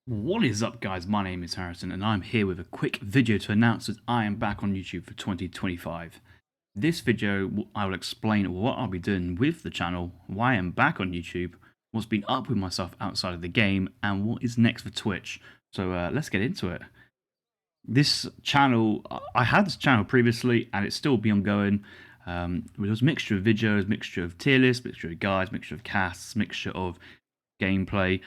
What is up, guys? My name is Harrison, and I'm here with a quick video to announce that I am back on YouTube for 2025. This video, I will explain what I'll be doing with the channel, why I'm back on YouTube, what's been up with myself outside of the game, and what is next for Twitch. So let's get into it. This channel, I had this channel previously, and it's still be ongoing. It was a mixture of videos, mixture of tier lists, mixture of guides, mixture of casts, mixture of gameplay.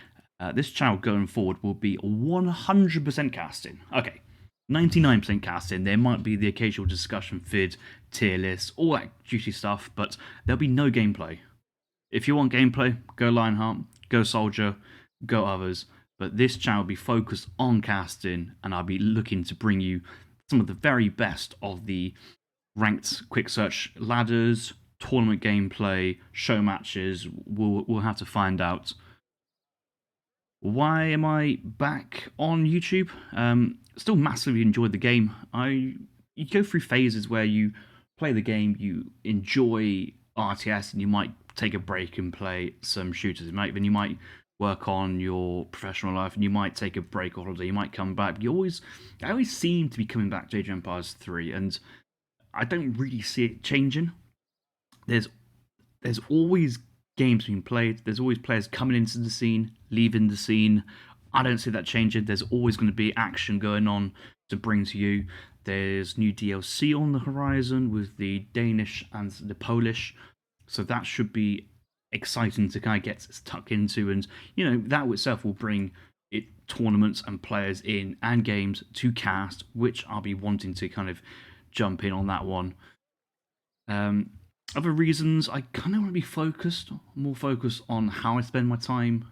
This channel going forward will be 100% casting. Okay, 99% casting. There might be the occasional discussion vid, tier lists, all that juicy stuff, but there'll be no gameplay. If you want gameplay, go Lionheart, go Soldier, go others. But this channel will be focused on casting, and I'll be looking to bring you some of the very best of the ranked quick search ladders, tournament gameplay, show matches. We'll have to find out. Why am I back on YouTube? Still massively enjoyed the game. You go through phases where you play the game, you enjoy RTS, and you might take a break and play some shooters. Then you might work on your professional life, and you might take a break or holiday. You might come back. I always seem to be coming back to Age of Empires 3, and I don't really see it changing. There's always games being played. There's always players coming into the scene, leaving the scene. I don't see that changing. There's always going to be action going on to bring to you. There's new DLC on the horizon with the Danish and the Polish, so that should be exciting to kind of get stuck into. And that itself will bring tournaments and players in and games to cast, which I'll be wanting to kind of jump in on that one. Other reasons, I kind of want to be more focused on how I spend my time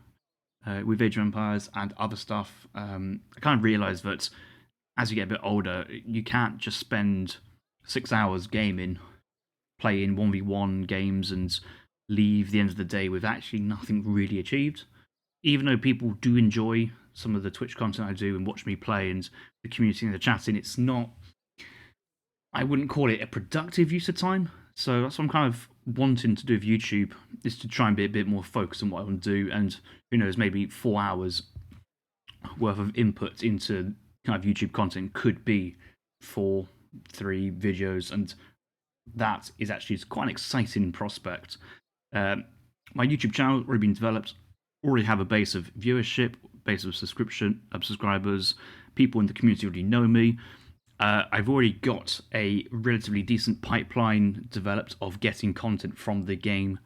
with Age of Empires and other stuff. I kind of realised that as you get a bit older, you can't just spend 6 hours gaming, playing 1v1 games, and leave the end of the day with actually nothing really achieved. Even though people do enjoy some of the Twitch content I do and watch me play and the community and the chatting, it's not. I wouldn't call it a productive use of time. So that's what I'm kind of wanting to do with YouTube, is to try and be a bit more focused on what I want to do. And who knows, maybe 4 hours worth of input into kind of YouTube content could be 3 videos. And that is actually quite an exciting prospect. My YouTube channel already been developed, already have a base of viewership, base of subscribers, people in the community already know me. I've already got a relatively decent pipeline developed of getting content from the game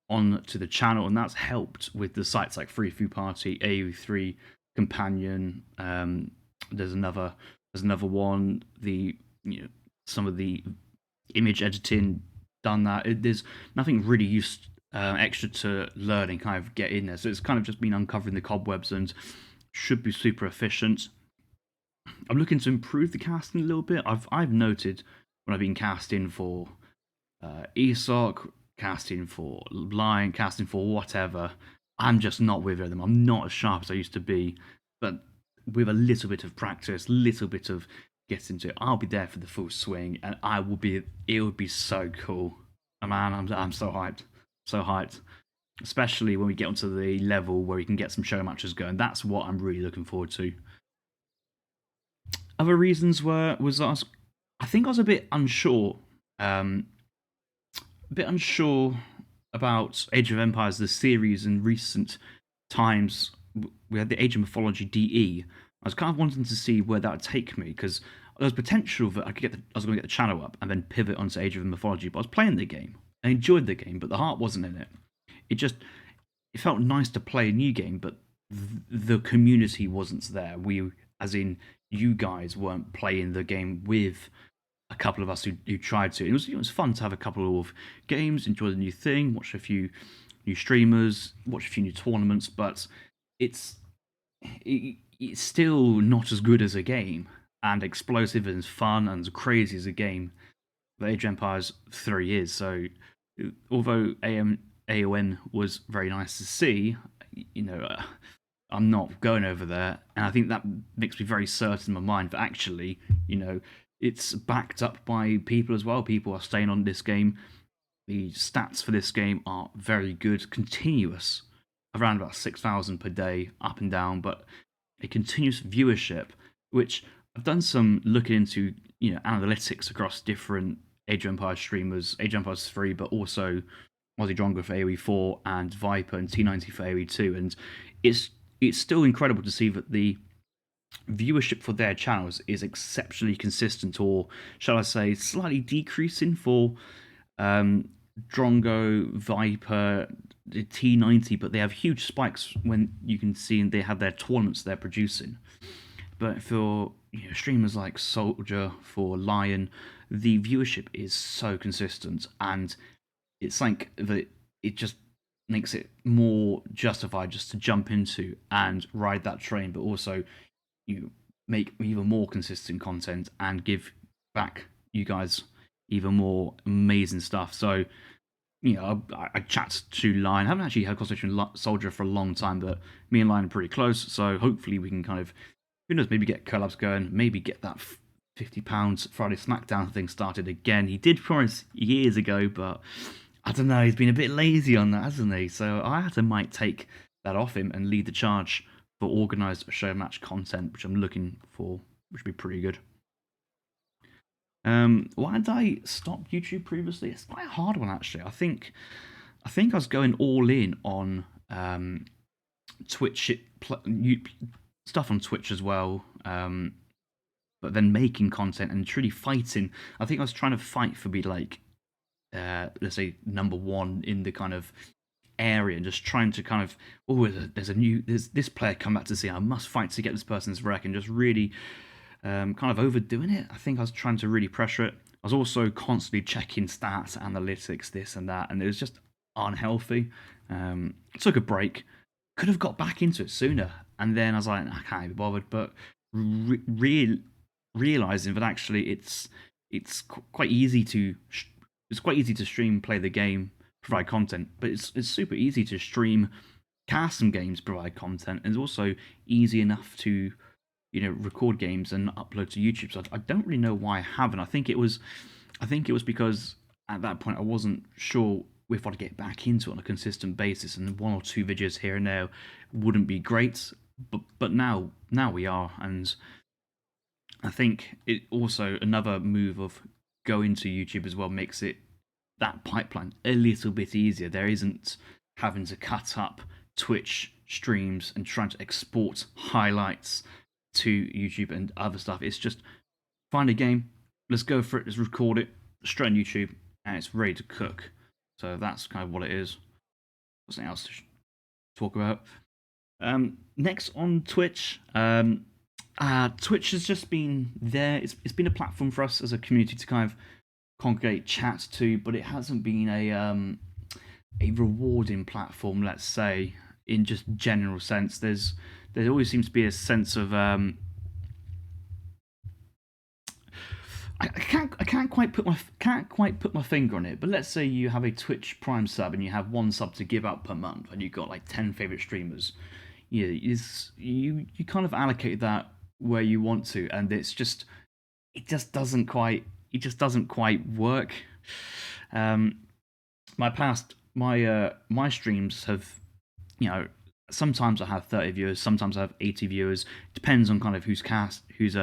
onto the channel, and that's helped with the sites like Free Food Party, AO3, Companion. There's another one. Some of the image editing done that. There's nothing really extra to learn and kind of get in there. So it's kind of just been uncovering the cobwebs and should be super efficient. I'm looking to improve the casting a little bit. I've noted when I've been casting for ESOC, casting for Lion, casting for whatever, I'm just not with them. I'm not as sharp as I used to be. But with a little bit of practice, little bit of getting to it, I'll be there for the full swing, and it would be so cool. Man, I'm so hyped. So hyped. Especially when we get onto the level where we can get some show matches going. That's what I'm really looking forward to. Other reasons I think I was a bit unsure, about Age of Empires, the series in recent times. We had the Age of Mythology DE. I was kind of wanting to see where that would take me, because there was potential that I was going to get the channel up and then pivot onto Age of Mythology. But I was playing the game, I enjoyed the game, but the heart wasn't in it. It felt nice to play a new game, but the community wasn't there. As in, you guys weren't playing the game with a couple of us who tried to. It was fun to have a couple of games, enjoy the new thing, watch a few new streamers, watch a few new tournaments, but it's still not as good as a game, and explosive and fun and as crazy as a game that Age of Empires 3 is. So although AON was very nice to see, I'm not going over there, and I think that makes me very certain in my mind that actually, it's backed up by people as well. People are staying on this game. The stats for this game are very good, continuous, around about 6,000 per day, up and down. But a continuous viewership, which I've done some looking into, analytics across different Age of Empires streamers, Age of Empires 3, but also Aussie Drongo for AoE 4 and Viper and T90 for AoE 2, and it's it's still incredible to see that the viewership for their channels is exceptionally consistent, or shall I say, slightly decreasing for um, Drongo, Viper, the T90, but they have huge spikes when you can see and they have their tournaments they're producing. But for streamers like Soldier, for Lion, the viewership is so consistent, and it's like that it just makes it more justified just to jump into and ride that train, but also you make even more consistent content and give back you guys even more amazing stuff. So, I chat to Lion. I haven't actually had a conversation with Soldier for a long time, but me and Lion are pretty close. So hopefully we can kind of, who knows, maybe get collabs going, maybe get that £50 Friday SmackDown thing started again. He did promise years ago, but I don't know, he's been a bit lazy on that, hasn't he? So I might take that off him and lead the charge for organised show match content, which I'm looking for, which would be pretty good. Why did I stop YouTube previously? It's quite a hard one, actually. I think I was going all in on Twitch, stuff on Twitch as well, but then making content and truly fighting. I think I was trying to fight for be like, let's say, number one in the kind of area, and just trying to kind of, there's this player come back to see, I must fight to get this person's wreck, and just really kind of overdoing it. I think I was trying to really pressure it. I was also constantly checking stats, analytics, this and that, and it was just unhealthy. Took a break, could have got back into it sooner, and then I was like, I can't be bothered. But realizing that actually it's quite easy to stream, play the game, provide content, but it's super easy to stream, cast some games, provide content, and it's also easy enough to record games and upload to YouTube. So I don't really know why I haven't. I think it was because at that point I wasn't sure if I'd get back into it on a consistent basis, and one or two videos here and there wouldn't be great. But now we are, and I think it also, another move of going to YouTube as well, makes it, that pipeline, a little bit easier. There isn't having to cut up Twitch streams and trying to export highlights to YouTube and other stuff. It's just find a game, let's go for it, let's record it straight on YouTube, and it's ready to cook. So that's kind of what it is. Something else to talk about. Next on Twitch, Twitch has just been there. It's been a platform for us as a community to kind of congregate, chat to, but it hasn't been a rewarding platform, let's say, in just general sense. There always seems to be a sense of I can't quite put my finger on it, but let's say you have a Twitch Prime sub and you have one sub to give out per month, and you've got like 10 favorite streamers. Yeah, you kind of allocate that where you want to, and it just doesn't quite work. My streams have, sometimes I have 30 viewers, sometimes I have 80 viewers. Depends on kind of who's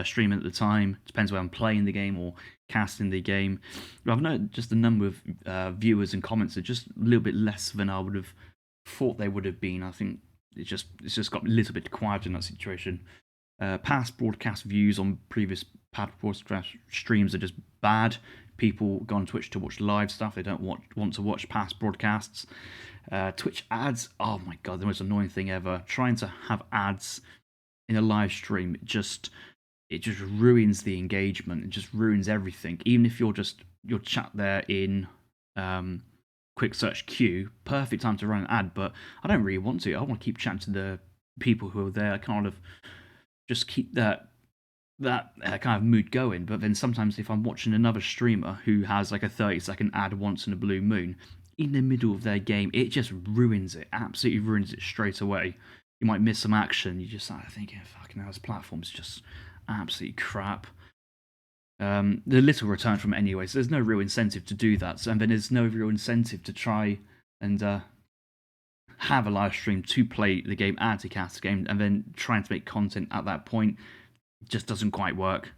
streaming at the time. Depends where I'm playing the game or casting the game. But I've noticed just the number of viewers and comments are just a little bit less than I would have thought they would have been. I think it's just got a little bit quiet in that situation. Past broadcast views on previous past broadcast streams are just bad. People go on Twitch to watch live stuff. They don't want to watch past broadcasts. Twitch ads, oh my god, the most annoying thing ever. Trying to have ads in a live stream, it just ruins the engagement. It just ruins everything. Even if you're chat there in quick search queue, perfect time to run an ad, but I don't really want to. I want to keep chatting to the people who are there. I kind of just keep that kind of mood going. But then sometimes if I'm watching another streamer who has like a 30-second ad once in a blue moon, in the middle of their game, it just ruins it. Absolutely ruins it straight away. You might miss some action. You just start thinking, fucking hell, this platform's just absolutely crap. The little return from it anyway, so there's no real incentive to do that. And then there's no real incentive to try and have a live stream to play the game and to cast the game, and then trying to make content at that point just doesn't quite work.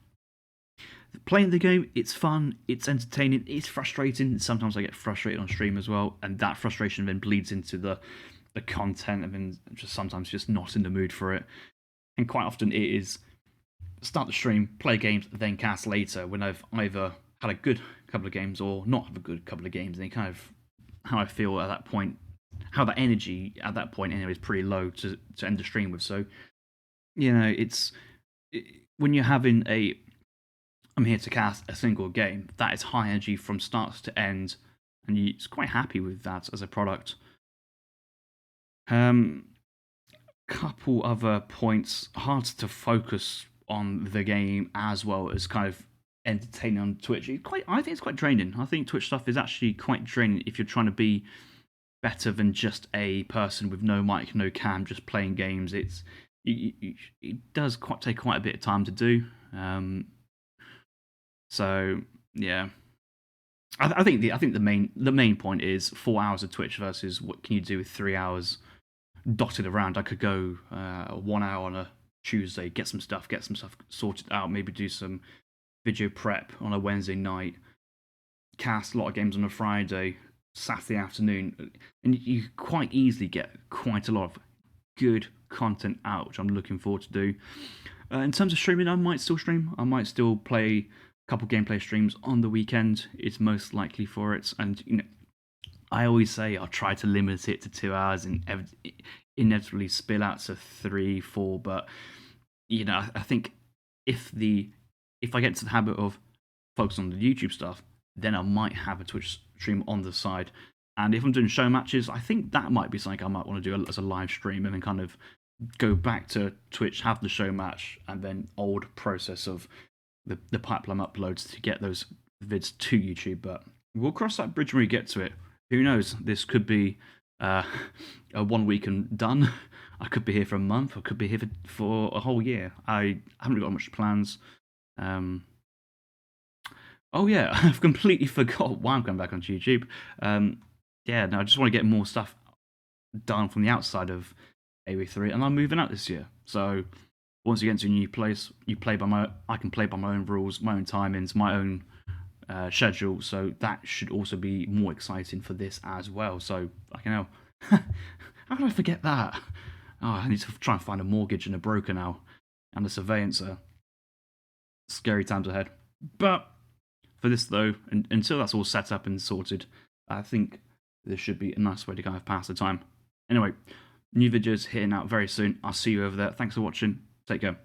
Playing the game, it's fun, it's entertaining, it's frustrating. Sometimes I get frustrated on stream as well, and that frustration then bleeds into the content, and then just sometimes just not in the mood for it. And quite often it is start the stream, play games, then cast later when I've either had a good couple of games or not have a good couple of games, and it kind of how I feel at that point, how that energy at that point anyway is pretty low to end the stream with. So, when you're having I'm here to cast a single game, that is high energy from start to end, and you're quite happy with that as a product. Couple other points, hard to focus on the game as well as kind of entertaining on Twitch. I think it's quite draining. I think Twitch stuff is actually quite draining if you're trying to be better than just a person with no mic, no cam, just playing games. It does take quite a bit of time to do. So yeah, I think the main point is 4 hours of Twitch versus what can you do with 3 hours dotted around. I could go 1 hour on a Tuesday, get some stuff sorted out, maybe do some video prep on a Wednesday night, cast a lot of games on a Friday, Saturday afternoon, and you quite easily get quite a lot of good content out, which I'm looking forward to do. In terms of streaming, I might still stream. I might still play a couple gameplay streams on the weekend. It's most likely for it, and I always say I'll try to limit it to 2 hours and inevitably spill out to 3, 4. But I think if I get into the habit of focusing on the YouTube stuff, then I might have a Twitch stream on the side. And if I'm doing show matches, I think that might be something I might want to do as a live stream, and then kind of go back to Twitch, have the show match, and then old process of the pipeline uploads to get those vids to YouTube. But we'll cross that bridge when we get to it. Who knows? This could be a 1 week and done. I could be here for a month. I could be here for a whole year. I haven't got much plans. Oh yeah, I've completely forgot why I'm going back onto YouTube. I just want to get more stuff done from the outside of AO3, and I'm moving out this year. So once you get into a new place, I can play by my own rules, my own timings, my own schedule. So that should also be more exciting for this as well. So how can I forget that? Oh, I need to try and find a mortgage and a broker now, and a surveyancer. Scary times ahead. But for this though, until that's all set up and sorted, I think this should be a nice way to kind of pass the time. Anyway, new videos hitting out very soon. I'll see you over there. Thanks for watching. Take care.